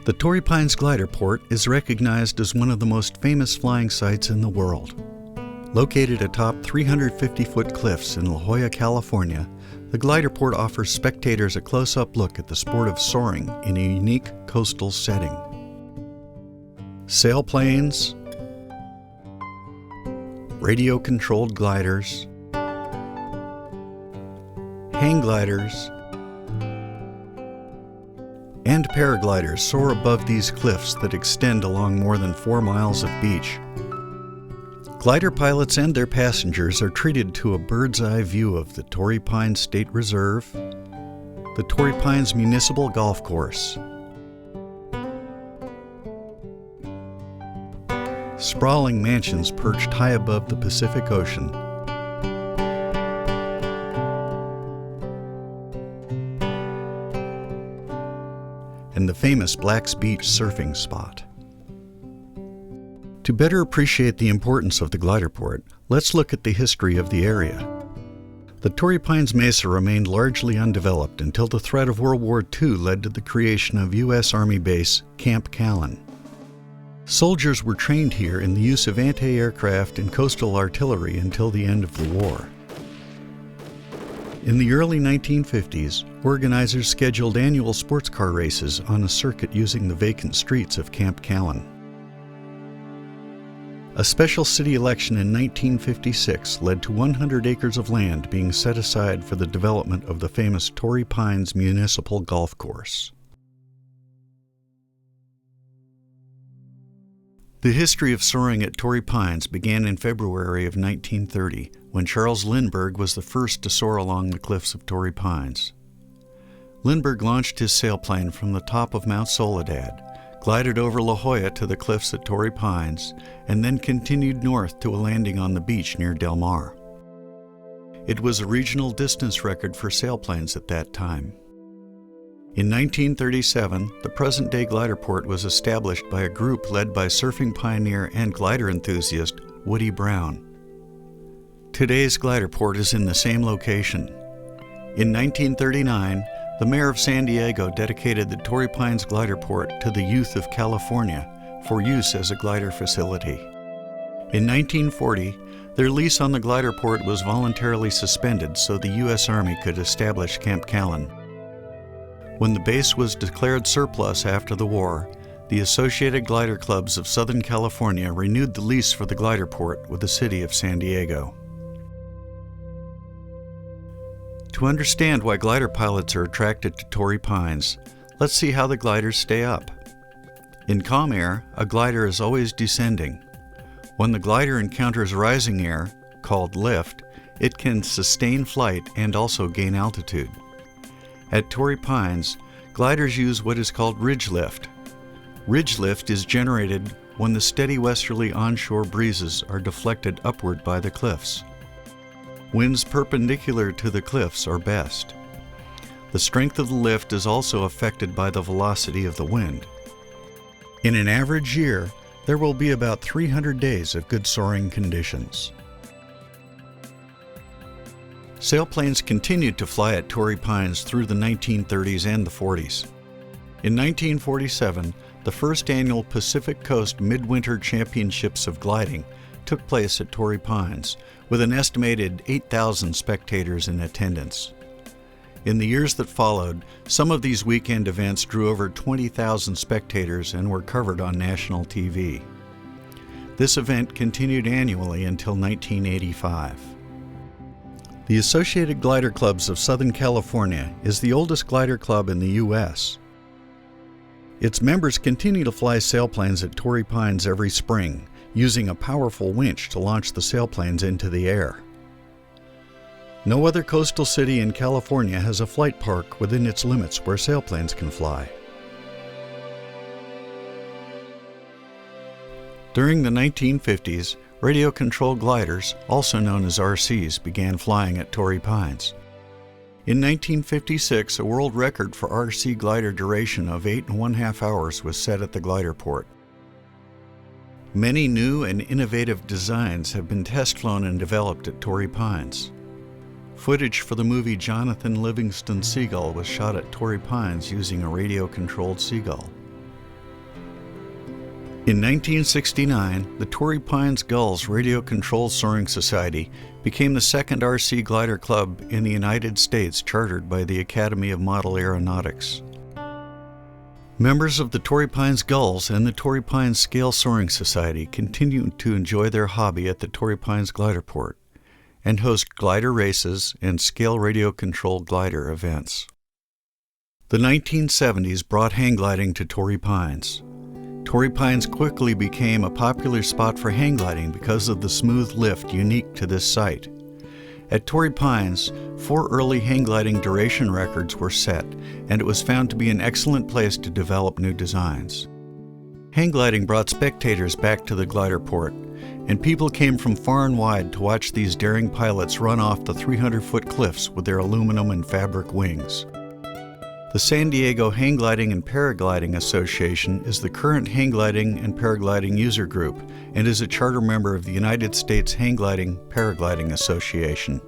The Torrey Pines Gliderport is recognized as one of the most famous flying sites in the world. Located atop 350-foot cliffs in La Jolla, California, the Gliderport offers spectators a close-up look at the sport of soaring in a unique coastal setting. Sailplanes, radio-controlled gliders, hang gliders, and paragliders soar above these cliffs that extend along more than 4 miles of beach. Glider pilots and their passengers are treated to a bird's-eye view of the Torrey Pines State Reserve, the Torrey Pines Municipal Golf Course, sprawling mansions perched high above the Pacific Ocean, and the famous Black's Beach surfing spot. To better appreciate the importance of the Gliderport, let's look at the history of the area. The Torrey Pines Mesa remained largely undeveloped until the threat of World War II led to the creation of U.S. Army Base Camp Callan. Soldiers were trained here in the use of anti-aircraft and coastal artillery until the end of the war. In the early 1950s, organizers scheduled annual sports car races on a circuit using the vacant streets of Camp Callan. A special city election in 1956 led to 100 acres of land being set aside for the development of the famous Torrey Pines Municipal Golf Course. The history of soaring at Torrey Pines began in February of 1930, when Charles Lindbergh was the first to soar along the cliffs of Torrey Pines. Lindbergh launched his sailplane from the top of Mount Soledad, glided over La Jolla to the cliffs at Torrey Pines, and then continued north to a landing on the beach near Del Mar. It was a regional distance record for sailplanes at that time. In 1937, the present-day Gliderport was established by a group led by surfing pioneer and glider enthusiast Woody Brown. Today's Gliderport is in the same location. In 1939, the mayor of San Diego dedicated the Torrey Pines Gliderport to the youth of California for use as a glider facility. In 1940, their lease on the Gliderport was voluntarily suspended so the U.S. Army could establish Camp Callan. When the base was declared surplus after the war, the Associated Glider Clubs of Southern California renewed the lease for the Gliderport with the city of San Diego. To understand why glider pilots are attracted to Torrey Pines, let's see how the gliders stay up. In calm air, a glider is always descending. When the glider encounters rising air, called lift, it can sustain flight and also gain altitude. At Torrey Pines, gliders use what is called ridge lift. Ridge lift is generated when the steady westerly onshore breezes are deflected upward by the cliffs. Winds perpendicular to the cliffs are best. The strength of the lift is also affected by the velocity of the wind. In an average year, there will be about 300 days of good soaring conditions. Sailplanes continued to fly at Torrey Pines through the 1930s and the 40s. In 1947, the first annual Pacific Coast Midwinter Championships of Gliding took place at Torrey Pines, with an estimated 8,000 spectators in attendance. In the years that followed, some of these weekend events drew over 20,000 spectators and were covered on national TV. This event continued annually until 1985. The Associated Glider Clubs of Southern California is the oldest glider club in the U.S. Its members continue to fly sailplanes at Torrey Pines every spring, using a powerful winch to launch the sailplanes into the air. No other coastal city in California has a flight park within its limits where sailplanes can fly. During the 1950s, radio-controlled gliders, also known as RCs, began flying at Torrey Pines. In 1956, a world record for RC glider duration of 8.5 hours was set at the Gliderport. Many new and innovative designs have been test-flown and developed at Torrey Pines. Footage for the movie Jonathan Livingston Seagull was shot at Torrey Pines using a radio-controlled Seagull. In 1969, the Torrey Pines Gulls Radio Control Soaring Society became the second RC glider club in the United States chartered by the Academy of Model Aeronautics. Members of the Torrey Pines Gulls and the Torrey Pines Scale Soaring Society continue to enjoy their hobby at the Torrey Pines Gliderport and host glider races and scale radio-controlled glider events. The 1970s brought hang gliding to Torrey Pines. Torrey Pines quickly became a popular spot for hang gliding because of the smooth lift unique to this site. At Torrey Pines, 4 early hang gliding duration records were set, and it was found to be an excellent place to develop new designs. Hang gliding brought spectators back to the Gliderport, and people came from far and wide to watch these daring pilots run off the 300-foot cliffs with their aluminum and fabric wings. The San Diego Hang Gliding and Paragliding Association is the current hang gliding and paragliding user group and is a charter member of the United States Hang Gliding Paragliding Association.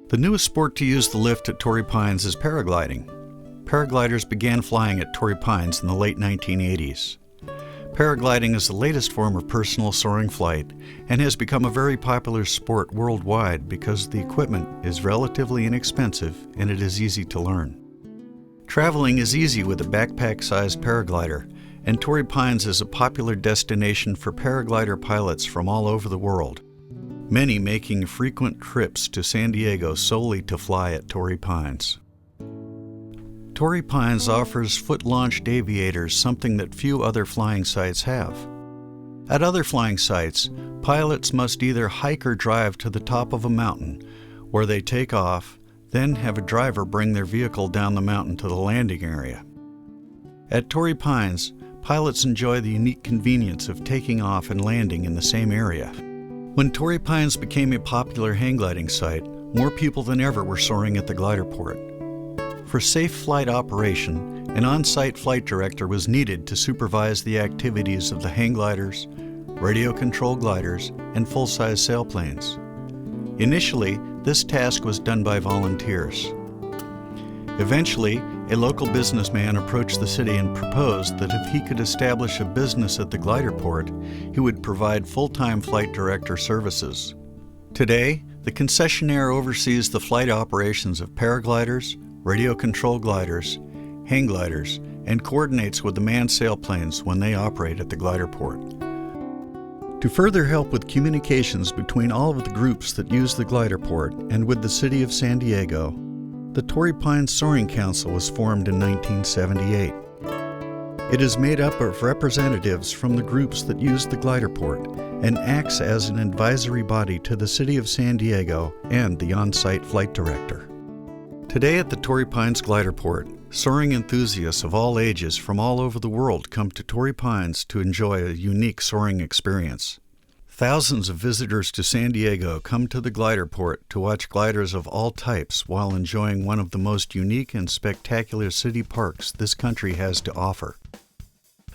The newest sport to use the lift at Torrey Pines is paragliding. Paragliders began flying at Torrey Pines in the late 1980s. Paragliding is the latest form of personal soaring flight and has become a very popular sport worldwide because the equipment is relatively inexpensive and it is easy to learn. Traveling is easy with a backpack-sized paraglider, and Torrey Pines is a popular destination for paraglider pilots from all over the world, many making frequent trips to San Diego solely to fly at Torrey Pines. Torrey Pines offers foot-launched aviators, something that few other flying sites have. At other flying sites, pilots must either hike or drive to the top of a mountain, where they take off, then have a driver bring their vehicle down the mountain to the landing area. At Torrey Pines, pilots enjoy the unique convenience of taking off and landing in the same area. When Torrey Pines became a popular hang gliding site, more people than ever were soaring at the Gliderport. For safe flight operation, an on-site flight director was needed to supervise the activities of the hang gliders, radio-controlled gliders, and full-size sailplanes. Initially, this task was done by volunteers. Eventually, a local businessman approached the city and proposed that if he could establish a business at the Gliderport, he would provide full-time flight director services. Today, the concessionaire oversees the flight operations of paragliders, radio-controlled gliders, hang gliders, and coordinates with the manned sailplanes when they operate at the Gliderport. To further help with communications between all of the groups that use the Gliderport and with the city of San Diego, the Torrey Pines Soaring Council was formed in 1978. It is made up of representatives from the groups that use the Gliderport and acts as an advisory body to the city of San Diego and the on-site flight director. Today at the Torrey Pines Gliderport, soaring enthusiasts of all ages from all over the world come to Torrey Pines to enjoy a unique soaring experience. Thousands of visitors to San Diego come to the Gliderport to watch gliders of all types while enjoying one of the most unique and spectacular city parks this country has to offer.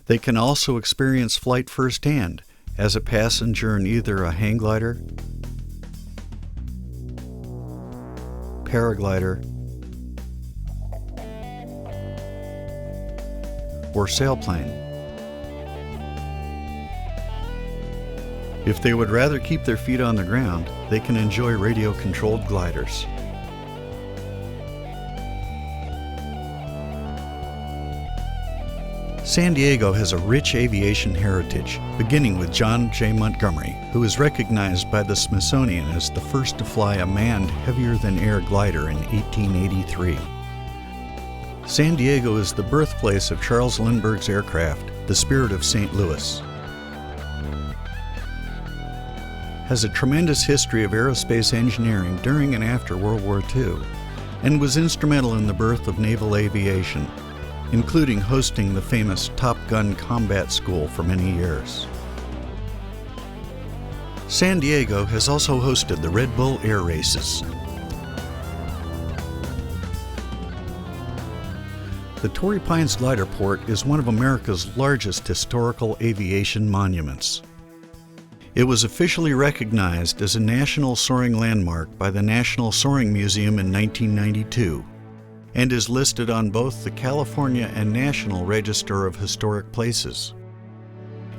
They can also experience flight firsthand as a passenger in either a hang glider, paraglider, or sailplane. If they would rather keep their feet on the ground, they can enjoy radio-controlled gliders. San Diego has a rich aviation heritage, beginning with John J. Montgomery, who is recognized by the Smithsonian as the first to fly a manned heavier-than-air glider in 1883. San Diego is the birthplace of Charles Lindbergh's aircraft, the Spirit of St. Louis. Has a tremendous history of aerospace engineering during and after World War II, and was instrumental in the birth of naval aviation, including hosting the famous Top Gun Combat School for many years. San Diego has also hosted the Red Bull Air Races. The Torrey Pines Gliderport is one of America's largest historical aviation monuments. It was officially recognized as a National Soaring Landmark by the National Soaring Museum in 1992, and is listed on both the California and National Register of Historic Places.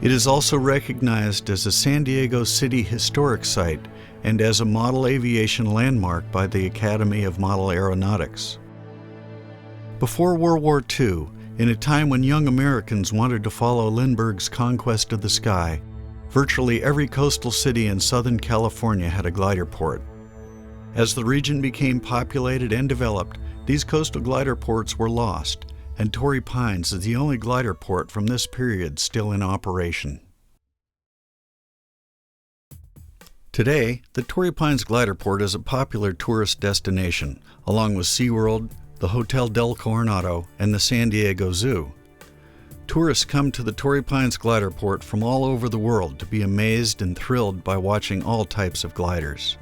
It is also recognized as a San Diego City Historic Site and as a model aviation landmark by the Academy of Model Aeronautics. Before World War II, in a time when young Americans wanted to follow Lindbergh's conquest of the sky, virtually every coastal city in Southern California had a glider port. As the region became populated and developed, these coastal glider ports were lost, and Torrey Pines is the only glider port from this period still in operation. Today, the Torrey Pines Gliderport is a popular tourist destination, along with SeaWorld, the Hotel del Coronado, and the San Diego Zoo. Tourists come to the Torrey Pines Gliderport from all over the world to be amazed and thrilled by watching all types of gliders.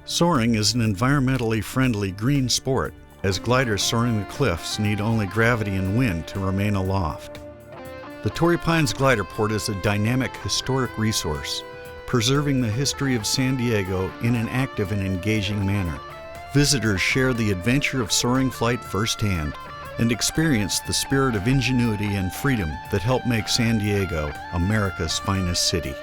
Soaring is an environmentally friendly green sport, as gliders soaring the cliffs need only gravity and wind to remain aloft. The Torrey Pines Gliderport is a dynamic historic resource, preserving the history of San Diego in an active and engaging manner. Visitors share the adventure of soaring flight firsthand and experience the spirit of ingenuity and freedom that helped make San Diego America's finest city.